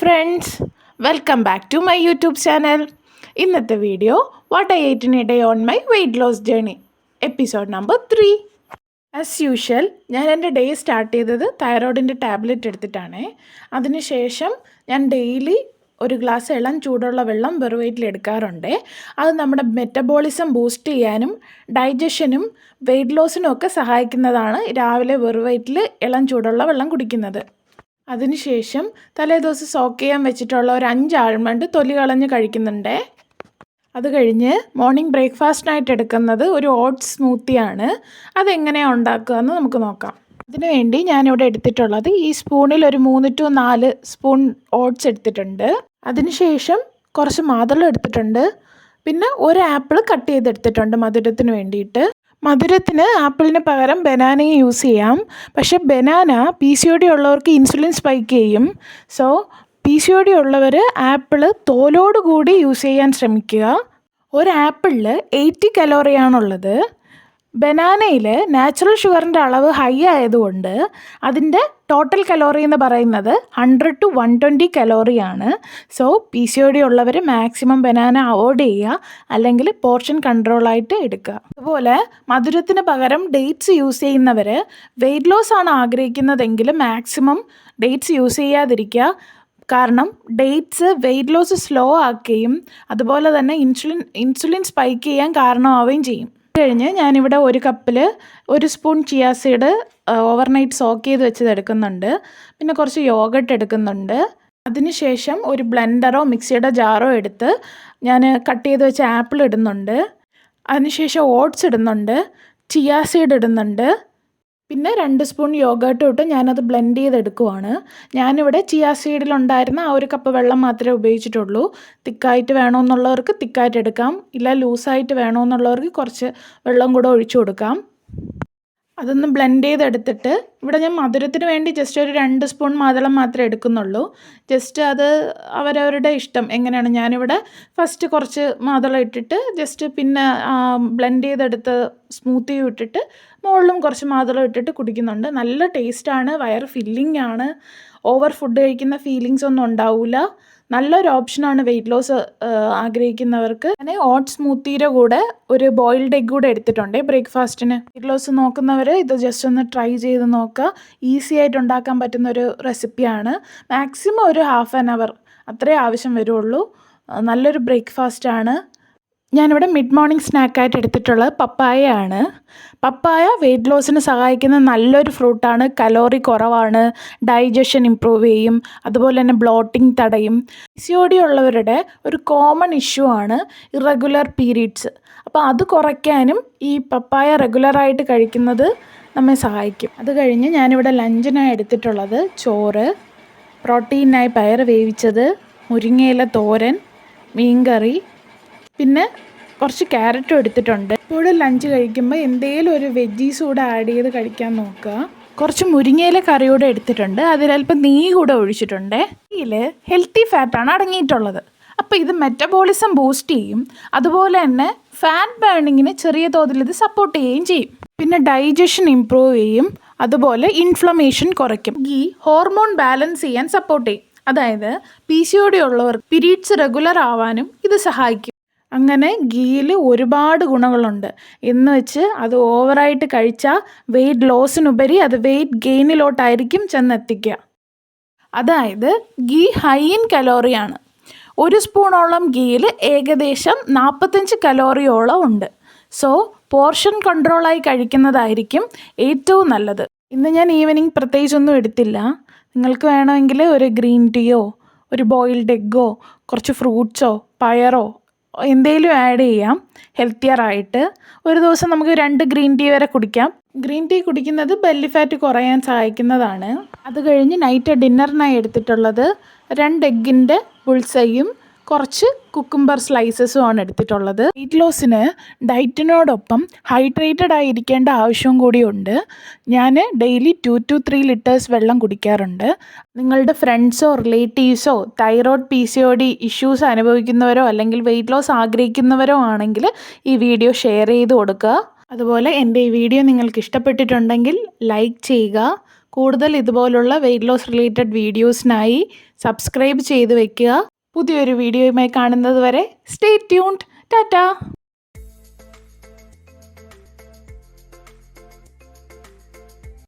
Friends, welcome back to my YouTube channel. ഇന്നത്തെ video what I ate in a day on my weight loss journey, episode number 3. As usual ഞാൻ എൻ്റെ day start ചെയ്തത് തൈറോയിഡിൻ്റെ tablet എടുത്തിട്ടാണ്. അതിനുശേഷം ഞാൻ daily ഒരു ഗ്ലാസ് ഇളം ചൂടുള്ള വെള്ളം വെറുവയറ്റിൽ എടുക്കാറുണ്ട്. അത് നമ്മുടെ മെറ്റബോളിസം ബൂസ്റ്റ് ചെയ്യാനും ഡൈജഷനും വെയ്റ്റ് ലോസിനും ഒക്കെ സഹായിക്കുന്നതാണ് രാവിലെ വെറുവയറ്റിൽ ഇളം ചൂടുള്ള വെള്ളം കുടിക്കുന്നത്. അതിനുശേഷം തലേദിവസം സോക്ക് ചെയ്യാൻ വെച്ചിട്ടുള്ള ഒരു 5 ആൽമണ്ട് തൊലി കളഞ്ഞ് കഴിക്കുന്നുണ്ട്. അത് കഴിഞ്ഞ് മോർണിംഗ് ബ്രേക്ക്ഫാസ്റ്റിനായിട്ട് എടുക്കുന്നത് ഒരു ഓട്സ് സ്മൂത്തിയാണ്. അതെങ്ങനെയാണ് ഉണ്ടാക്കുക എന്ന് നമുക്ക് നോക്കാം. അതിനുവേണ്ടി ഞാനിവിടെ എടുത്തിട്ടുള്ളത് ഈ സ്പൂണിൽ ഒരു 3 to 4 സ്പൂൺ ഓട്സ് എടുത്തിട്ടുണ്ട്. അതിനുശേഷം കുറച്ച് മാതളം എടുത്തിട്ടുണ്ട്. പിന്നെ ഒരു ആപ്പിൾ കട്ട് ചെയ്തെടുത്തിട്ടുണ്ട് മധുരത്തിന് വേണ്ടിയിട്ട്. മധുരത്തിന് ആപ്പിളിന് പകരം ബനാനയും യൂസ് ചെയ്യാം. പക്ഷേ ബനാന PCOD ഉള്ളവർക്ക് ഇൻസുലിൻ സ്പൈക്ക് ചെയ്യും. സോ PCOD ഉള്ളവർ ആപ്പിൾ തോലോടുകൂടി യൂസ് ചെയ്യാൻ ശ്രമിക്കുക. ഒരു ആപ്പിളിൽ 80 കലോറിയാണുള്ളത്. ബനാനയിൽ നാച്ചുറൽ ഷുഗറിൻ്റെ അളവ് ഹൈ ആയതുകൊണ്ട് അതിൻ്റെ ടോട്ടൽ കലോറി എന്ന് പറയുന്നത് 100 to 120 കലോറിയാണ്. സോ PCOD ഉള്ളവർ മാക്സിമം ബനാന അവോയ്ഡ് ചെയ്യുക, അല്ലെങ്കിൽ പോർഷൻ കൺട്രോളായിട്ട് എടുക്കുക. അതുപോലെ മധുരത്തിന് പകരം ഡേറ്റ്സ് യൂസ് ചെയ്യുന്നവർ വെയ്റ്റ് ലോസ് ആണ് ആഗ്രഹിക്കുന്നതെങ്കിൽ മാക്സിമം ഡേറ്റ്സ് യൂസ് ചെയ്യാതിരിക്കുക. കാരണം ഡേറ്റ്സ് വെയ്റ്റ് ലോസ് സ്ലോ ആക്കുകയും അതുപോലെ തന്നെ ഇൻസുലിൻ സ്പൈക്ക് ചെയ്യാൻ കാരണമാവുകയും ചെയ്യും. കഴിഞ്ഞ് ഞാനിവിടെ ഒരു കപ്പിൽ 1 spoon chia seed overnight soak ചെയ്ത് വെച്ചത് എടുക്കുന്നുണ്ട്. പിന്നെ കുറച്ച് യോഗട്ട് എടുക്കുന്നുണ്ട്. അതിനുശേഷം ഒരു ബ്ലെൻഡറോ മിക്സിയുടെ ജാറോ എടുത്ത് ഞാൻ കട്ട് ചെയ്ത് വെച്ച ആപ്പിൾ ഇടുന്നുണ്ട്. അതിനുശേഷം ഓട്സ് ഇടുന്നുണ്ട്, ചിയാ സീഡ് ഇടുന്നുണ്ട്. പിന്നെ 2 സ്പൂൺ യോഗട്ട് ഇട്ട് ഞാനത് ബ്ലെൻഡ് ചെയ്തെടുക്കുവാണ്. ഞാനിവിടെ ചിയാ സീഡിലുണ്ടായിരുന്ന ആ ഒരു കപ്പ് വെള്ളം മാത്രമേ ഉപയോഗിച്ചിട്ടുള്ളൂ. തിക്കായിട്ട് വേണമെന്നുള്ളവർക്ക് തിക്കായിട്ട് എടുക്കാം, ഇല്ല ലൂസായിട്ട് വേണമെന്നുള്ളവർക്ക് കുറച്ച് വെള്ളം കൂടെ ഒഴിച്ചു കൊടുക്കാം. അതൊന്ന് ബ്ലെൻഡ് ചെയ്തെടുത്തിട്ട് ഇവിടെ ഞാൻ മധുരത്തിന് വേണ്ടി ജസ്റ്റ് ഒരു 2 സ്പൂൺ മാതളം മാത്രമേ എടുക്കുന്നുള്ളൂ. ജസ്റ്റ് അത് അവരവരുടെ ഇഷ്ടം എങ്ങനെയാണ്. ഞാനിവിടെ ഫസ്റ്റ് കുറച്ച് മാതളം ഇട്ടിട്ട് ജസ്റ്റ് പിന്നെ ബ്ലെൻഡ് ചെയ്തെടുത്ത് സ്മൂത്തിയും ഇട്ടിട്ട് മുകളിലും കുറച്ച് മാതളം ഇട്ടിട്ട് കുടിക്കുന്നുണ്ട്. നല്ല ടേസ്റ്റാണ്, വയറ് ഫില്ലിംഗ് ആണ്, ഓവർ ഫുഡ് കഴിക്കുന്ന ഫീലിങ്സ് ഒന്നും ഉണ്ടാവില്ല. നല്ലൊരു ഓപ്ഷനാണ് വെയ്റ്റ് ലോസ് ആഗ്രഹിക്കുന്നവർക്ക്. ഞാൻ ഓട്സ് സ്മൂത്തിയുടെ കൂടെ ഒരു ബോയിൽഡ് എഗ് കൂടെ എടുത്തിട്ടുണ്ട് ബ്രേക്ക്ഫാസ്റ്റിന്. വെയ്റ്റ് ലോസ് നോക്കുന്നവർ ഇത് ജസ്റ്റ് ഒന്ന് ട്രൈ ചെയ്ത് നോക്കുക. ഈസി ആയിട്ട് ഉണ്ടാക്കാൻ പറ്റുന്ന ഒരു റെസിപ്പിയാണ്. മാക്സിമം ഒരു ½ an hour അത്രേ ആവശ്യം വരുള്ളൂ. നല്ലൊരു ബ്രേക്ക്ഫാസ്റ്റാണ്. ഞാനിവിടെ മിഡ് മോർണിംഗ് സ്നാക്കായിട്ട് എടുത്തിട്ടുള്ളത് പപ്പായയാണ്. പപ്പായ വെയ്റ്റ് ലോസിന് സഹായിക്കുന്ന നല്ലൊരു ഫ്രൂട്ടാണ്. കലോറി കുറവാണ്, ഡൈജഷൻ ഇമ്പ്രൂവ് ചെയ്യും, അതുപോലെ തന്നെ ബ്ലോട്ടിംഗ് തടയും. PCOD ഉള്ളവരുടെ ഒരു കോമൺ ഇഷ്യൂ ആണ് ഇറഗുലർ പീരീഡ്സ്. അപ്പോൾ അത് കുറയ്ക്കാനും ഈ പപ്പായ റെഗുലറായിട്ട് കഴിക്കുന്നത് നമ്മെ സഹായിക്കും. അത് കഴിഞ്ഞ് ഞാനിവിടെ ലഞ്ചിനായി എടുത്തിട്ടുള്ളത് ചോറ്, പ്രോട്ടീനായി പയർ വേവിച്ചത്, മുരിങ്ങയില തോരൻ, മീൻകറി, പിന്നെ കുറച്ച് ക്യാരറ്റും എടുത്തിട്ടുണ്ട്. ഇപ്പോഴും ലഞ്ച് കഴിക്കുമ്പോൾ എന്തെങ്കിലും ഒരു വെജീസ് കൂടെ ആഡ് ചെയ്ത് കഴിക്കാൻ നോക്കുക. കുറച്ച് മുരിങ്ങയില കറി കൂടെ എടുത്തിട്ടുണ്ട്. അതിലൽപ്പം നെയ്യ് കൂടെ ഒഴിച്ചിട്ടുണ്ട്. ഇതിൽ ഹെൽത്തി ഫാറ്റാണ് അടങ്ങിയിട്ടുള്ളത്. അപ്പോൾ ഇത് മെറ്റബോളിസം ബൂസ്റ്റ് ചെയ്യും, അതുപോലെ തന്നെ ഫാറ്റ് ബേണിങ്ങിന് ചെറിയ തോതിൽ ഇത് സപ്പോർട്ട് ചെയ്യുകയും ചെയ്യും. പിന്നെ ഡൈജഷൻ ഇമ്പ്രൂവ് ചെയ്യും, അതുപോലെ ഇൻഫ്ലമേഷൻ കുറയ്ക്കും. ഈ ഹോർമോൺ ബാലൻസ് ചെയ്യാൻ സപ്പോർട്ട് ചെയ്യും. അതായത് PCOD ഉള്ളവർ പീരീഡ്സ് റെഗുലർ ആവാനും ഇത് സഹായിക്കും. അങ്ങനെ ഗീയിൽ ഒരുപാട് ഗുണങ്ങളുണ്ട്. എന്ന് വെച്ച് അത് ഓവറായിട്ട് കഴിച്ചാൽ വെയ്റ്റ് ലോസിനുപരി അത് വെയ്റ്റ് ഗെയിനിലോട്ടായിരിക്കും ചെന്നെത്തിക്കുക. അതായത് ഗീ ഹൈ ഇൻ കലോറിയാണ്. 1 സ്പൂണോളം ഗീയിൽ ഏകദേശം 45 കലോറിയോളം ഉണ്ട്. സോ പോർഷൻ കൺട്രോളായി കഴിക്കുന്നതായിരിക്കും ഏറ്റവും നല്ലത്. ഇന്ന് ഞാൻ ഈവനിങ് പ്രത്യേകിച്ചൊന്നും എടുത്തില്ല. നിങ്ങൾക്ക് വേണമെങ്കിൽ ഒരു ഗ്രീൻ ടീയോ ഒരു ബോയിൽഡ് എഗ്ഗോ കുറച്ച് ഫ്രൂട്ട്സോ പയറോ എന്തെങ്കിലും ആഡ് ചെയ്യാം ഹെൽത്തിയറായിട്ട്. ഒരു ദിവസം നമുക്ക് 2 ഗ്രീൻ ടീ വരെ കുടിക്കാം. ഗ്രീൻ ടീ കുടിക്കുന്നത് ബെല്ലി ഫാറ്റ് കുറയാൻ സഹായിക്കുന്നതാണ്. അത് കഴിഞ്ഞ് നൈറ്റ് ഡിന്നറിനായി എടുത്തിട്ടുള്ളത് 2 എഗ്ഗിൻ്റെ ബുൾസൈയും കുറച്ച് കുക്കുംബർ സ്ലൈസസും ആണ് എടുത്തിട്ടുള്ളത്. വെയ്റ്റ് ലോസിന് ഡയറ്റിനോടൊപ്പം ഹൈഡ്രേറ്റഡ് ആയിരിക്കേണ്ട ആവശ്യവും കൂടിയുണ്ട്. ഞാൻ ഡെയിലി 2 to 3 ലിറ്റേഴ്സ് വെള്ളം കുടിക്കാറുണ്ട്. നിങ്ങളുടെ ഫ്രണ്ട്സോ റിലേറ്റീവ്സോ തൈറോയ്ഡ് PCOD ഇഷ്യൂസ് അനുഭവിക്കുന്നവരോ അല്ലെങ്കിൽ വെയ്റ്റ് ലോസ് ആഗ്രഹിക്കുന്നവരോ ആണെങ്കിൽ ഈ വീഡിയോ ഷെയർ ചെയ്ത് കൊടുക്കുക. അതുപോലെ എൻ്റെ ഈ വീഡിയോ നിങ്ങൾക്ക് ഇഷ്ടപ്പെട്ടിട്ടുണ്ടെങ്കിൽ ലൈക്ക് ചെയ്യുക, കൂടുതൽ ഇതുപോലുള്ള വെയ്റ്റ് ലോസ് റിലേറ്റഡ് വീഡിയോസിനായി സബ്സ്ക്രൈബ് ചെയ്ത് വെക്കുക. പുതിയൊരു വീഡിയോയുമായി കാണുന്നത് വരെ സ്റ്റേ ട്യൂൺഡ്. ടാറ്റാ.